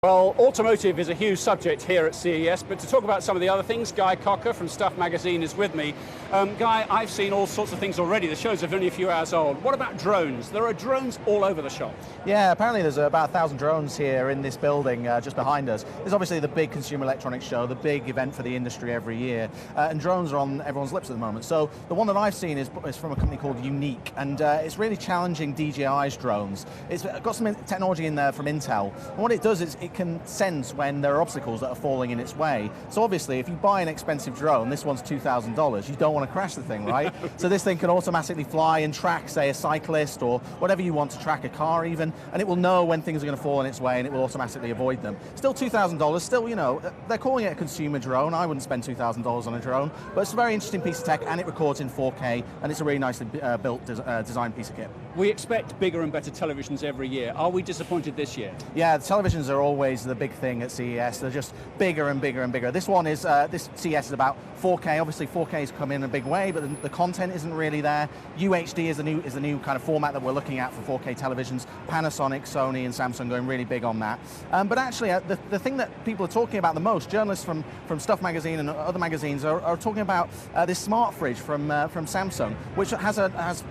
Well, automotive is a huge subject here at CES, but to talk about some of the other things, Guy Cocker from Stuff Magazine is with me. Guy, I've seen all sorts of things already. The shows are only a few hours old. What about drones? There are drones all over the shop. Yeah, apparently there's about 1,000 drones here in this building just behind us. It's obviously the big consumer electronics show, the big event for the industry every year, and drones are on everyone's lips at the moment. So the one that I've seen is from a company called Unique, and it's really challenging DJI's drones. It's got some technology in there from Intel, and what it does is it can sense when there are obstacles that are falling in its way. So obviously, if you buy an expensive drone, this one's $2,000, you don't want to crash the thing, right? So this thing can automatically fly and track, say, a cyclist or whatever you want to track, a car even, and it will know when things are going to fall in its way and it will automatically avoid them. Still $2,000, still, you know, they're calling it a consumer drone. I wouldn't spend $2,000 on a drone, but it's a very interesting piece of tech and it records in 4K and it's a really nicely built design piece of kit. We expect bigger and better televisions every year. Are we disappointed this year? Yeah, the televisions are always the big thing at CES. They're just bigger and bigger and bigger. This one is, this CES is about 4K. Obviously 4K's come in a big way, but the content isn't really there. UHD is the new kind of format that we're looking at for 4K televisions. Panasonic, Sony and Samsung going really big on that. But actually the thing that people are talking about the most, journalists from Stuff Magazine and other magazines are talking about this smart fridge from Samsung, which has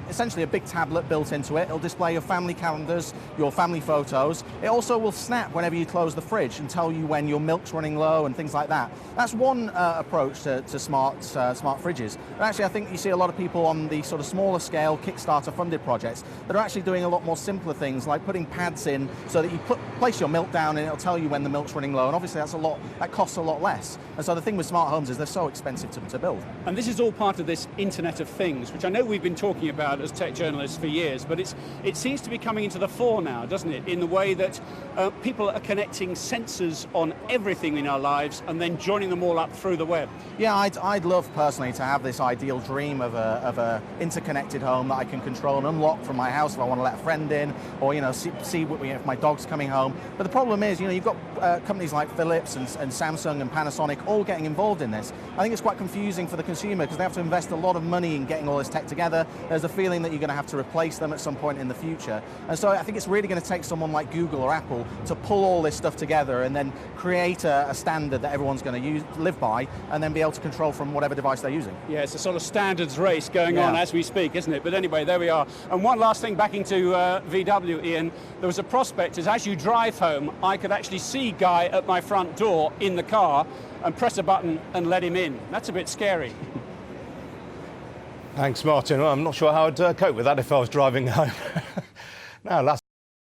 essentially a big tablet built into it. It'll display your family calendars, your family photos. It also will snap whenever you close the fridge and tell you when your milk's running low and things like that. That's one approach to smart fridges. But actually, I think you see a lot of people on the sort of smaller scale Kickstarter funded projects that are actually doing a lot more simpler things, like putting pads in so that you place your milk down and it'll tell you when the milk's running low. And obviously, that costs a lot less. And so the thing with smart homes is they're so expensive to build. And this is all part of this Internet of Things, which I know we've been talking about as tech journalists for years, but it seems to be coming into the fore now, doesn't it? In the way that people are connecting sensors on everything in our lives and then joining them all up through the web. Yeah, I'd love personally to have this ideal dream of a interconnected home that I can control and unlock from my house if I want to let a friend in, or see if my dog's coming home. But the problem is, you've got companies like Philips and Samsung and Panasonic all getting involved in this. I think it's quite confusing for the consumer because they have to invest a lot of money in getting all this tech together. There's a feeling that you're going to have to replace them at some point in the future. And so I think it's really going to take someone like Google or Apple to pull all this stuff together and then create a standard that everyone's going to live by and then be able to control from whatever device they're using. Yeah, it's a sort of standards race going on as we speak, isn't it? But anyway, there we are. And one last thing, back into VW, Ian, there was a prospect as you drive home, I could actually see Guy at my front door in the car and press a button and let him in. That's a bit scary. Thanks, Martin. Well, I'm not sure how I'd cope with that if I was driving home. Now, last